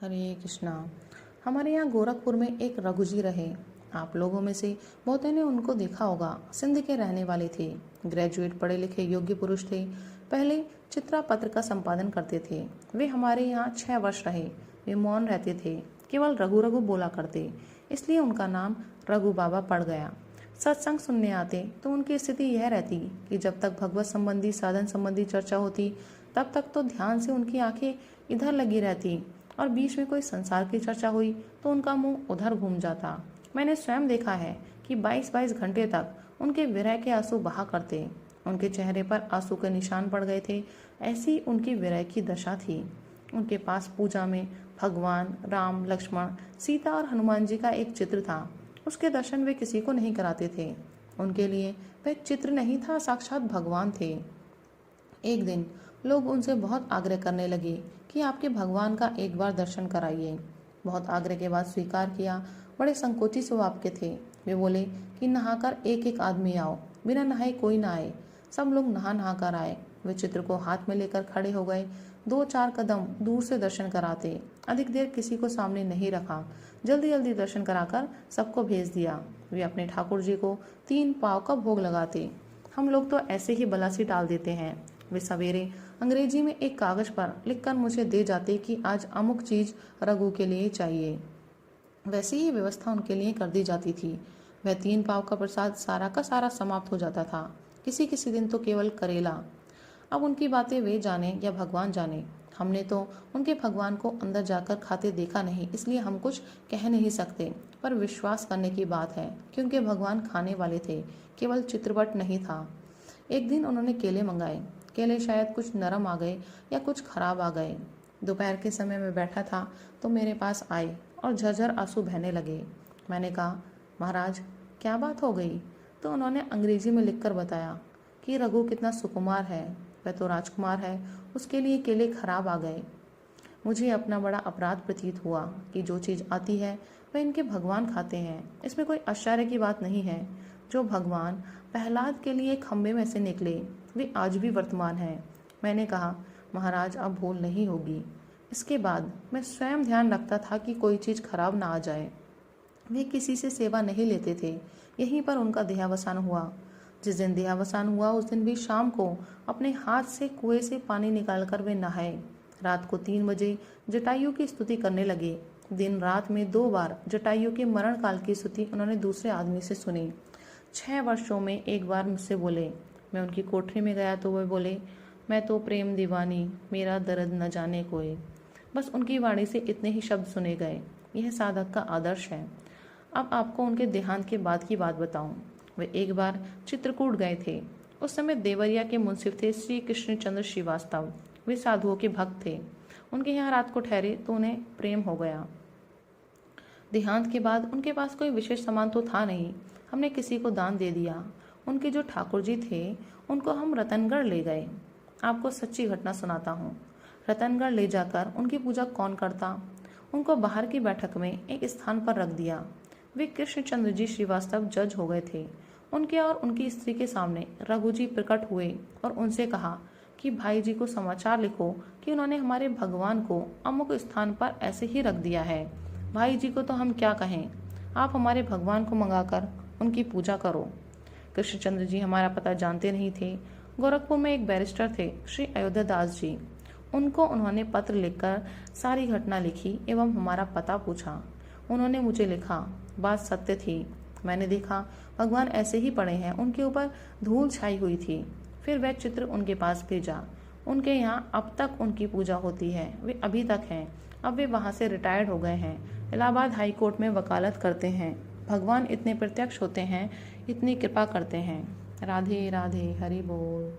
हरे कृष्णा। हमारे यहाँ गोरखपुर में एक रघु जी रहे। आप लोगों में से बहुतों ने उनको देखा होगा। सिंध के रहने वाले थे। ग्रेजुएट पढ़े लिखे योग्य पुरुष थे। पहले चित्रा पत्र का संपादन करते थे। वे हमारे यहाँ 6 वर्ष रहे। वे मौन रहते थे, केवल रघु रघु बोला करते, इसलिए उनका नाम रघु बाबा पड़ गया। सत्संग सुनने आते तो उनकी स्थिति यह रहती कि जब तक भगवत संबंधी साधन संबंधी चर्चा होती तब तक तो ध्यान से उनकी आंखें इधर लगी रहती, और बीच में कोई संसार की चर्चा हुई तो उनका मुंह उधर घूम जाता। मैंने स्वयं देखा है कि 22-22 घंटे तक उनके विरह के आंसू बहा करते। उनके चेहरे पर आंसू के निशान पड़ गए थे। ऐसी उनकी विरह की दशा थी। उनके पास पूजा में भगवान राम, लक्ष्मण, सीता और हनुमान जी का एक चित्र था। उसके दर्शन वे किसी को नहीं कराते थे। उनके लिए वह चित्र नहीं था, साक्षात भगवान थे। एक दिन लोग उनसे बहुत आग्रह करने लगे कि आपके भगवान का एक बार दर्शन कराइए। बहुत आग्रह के बाद स्वीकार किया। बड़े संकोची स्वभाव के थे। वे बोले कि नहाकर एक एक आदमी आओ, बिना नहाए कोई ना आए। सब लोग नहा नहा कर आए। वे चित्र को हाथ में लेकर खड़े हो गए। 2-4 कदम दूर से दर्शन कराते। अधिक देर किसी को सामने नहीं रखा। जल्दी जल्दी दर्शन कराकर सबको भेज दिया। वे अपने ठाकुर जी को 3 पाव का भोग लगाते। हम लोग तो ऐसे ही बलासी डाल देते हैं। वे सवेरे अंग्रेजी में एक कागज पर लिखकर मुझे दे जाते कि आज अमुक चीज रघु के लिए चाहिए। वैसी ही व्यवस्था उनके लिए कर दी जाती थी। वह 3 पाव का प्रसाद सारा का सारा समाप्त हो जाता था। किसी किसी दिन तो केवल करेला। अब उनकी बातें वे जाने या भगवान जाने। हमने तो उनके भगवान को अंदर जाकर खाते देखा नहीं, इसलिए हम कुछ कह नहीं सकते। पर विश्वास करने की बात है, क्योंकि भगवान खाने वाले थे, केवल चित्रपट नहीं था। एक दिन उन्होंने केले मंगाए। केले शायद कुछ नरम आ गए या कुछ खराब आ गए। दोपहर के समय में बैठा था तो मेरे पास आए और झरझर आंसू बहने लगे। मैंने कहा, महाराज क्या बात हो गई? तो उन्होंने अंग्रेजी में लिखकर बताया कि रघु कितना सुकुमार है, वह तो राजकुमार है, उसके लिए केले खराब आ गए। मुझे अपना बड़ा अपराध प्रतीत हुआ कि जो चीज़ आती है वह इनके भगवान खाते हैं। इसमें कोई आश्चर्य की बात नहीं है। जो भगवान प्रहलाद के लिए खम्भे में से निकले वे आज भी वर्तमान हैं। मैंने कहा, महाराज अब भूल नहीं होगी। इसके बाद मैं स्वयं ध्यान रखता था कि कोई चीज़ खराब ना आ जाए। वे किसी से सेवा नहीं लेते थे। यहीं पर उनका देहावसान हुआ। जिस दिन देहावसान हुआ उस दिन भी शाम को अपने हाथ से कुएं से पानी निकालकर वे नहाए। रात को 3 बजे जटायु की स्तुति करने लगे। दिन रात में 2 बार जटायु के मरण काल की स्तुति उन्होंने दूसरे आदमी से सुनी। 6 वर्षों में एक बार मुझसे बोले। मैं उनकी कोठरी में गया तो वे बोले, मैं तो प्रेम दीवानी, मेरा दर्द न जाने कोई। बस उनकी वाणी से इतने ही शब्द सुने गए। यह साधक का आदर्श है। अब आपको उनके देहांत के बाद की बात बताऊं। वे एक बार चित्रकूट गए थे। उस समय देवरिया के मुंसिफ थे श्री कृष्णचंद्र श्रीवास्तव। वे साधुओं के भक्त थे। उनके यहाँ रात को ठहरे तो उन्हें प्रेम हो गया। देहांत के बाद उनके पास कोई विशेष सामान तो था नहीं। हमने किसी को दान दे दिया। उनके जो ठाकुर जी थे उनको हम रतनगढ़ ले गए। आपको सच्ची घटना सुनाता हूँ। रतनगढ़ ले जाकर उनकी पूजा कौन करता? उनको बाहर की बैठक में एक स्थान पर रख दिया। वे कृष्णचंद्र जी श्रीवास्तव जज हो गए थे। उनके और उनकी स्त्री के सामने रघु जी प्रकट हुए और उनसे कहा कि भाई जी को समाचार लिखो कि उन्होंने हमारे भगवान को अमुक स्थान पर ऐसे ही रख दिया है। भाई जी को तो हम क्या कहें, आप हमारे भगवान को मंगाकर उनकी पूजा करो। कृष्णचंद्र जी हमारा पता जानते नहीं थे। गोरखपुर में एक बैरिस्टर थे श्री अयोध्या दास जी। उनको उन्होंने पत्र लिखकर सारी घटना लिखी एवं हमारा पता पूछा। उन्होंने मुझे लिखा, बात सत्य थी। मैंने देखा भगवान ऐसे ही पड़े हैं। उनके ऊपर धूल छाई हुई थी। फिर वह चित्र उनके पास भेजा। उनके यहाँ अब तक उनकी पूजा होती है। वे अभी तक हैं। अब वे वहाँ से रिटायर्ड हो गए हैं। इलाहाबाद हाई कोर्ट में वकालत करते हैं। भगवान इतने प्रत्यक्ष होते हैं, इतनी कृपा करते हैं। राधे राधे, हरि बोल।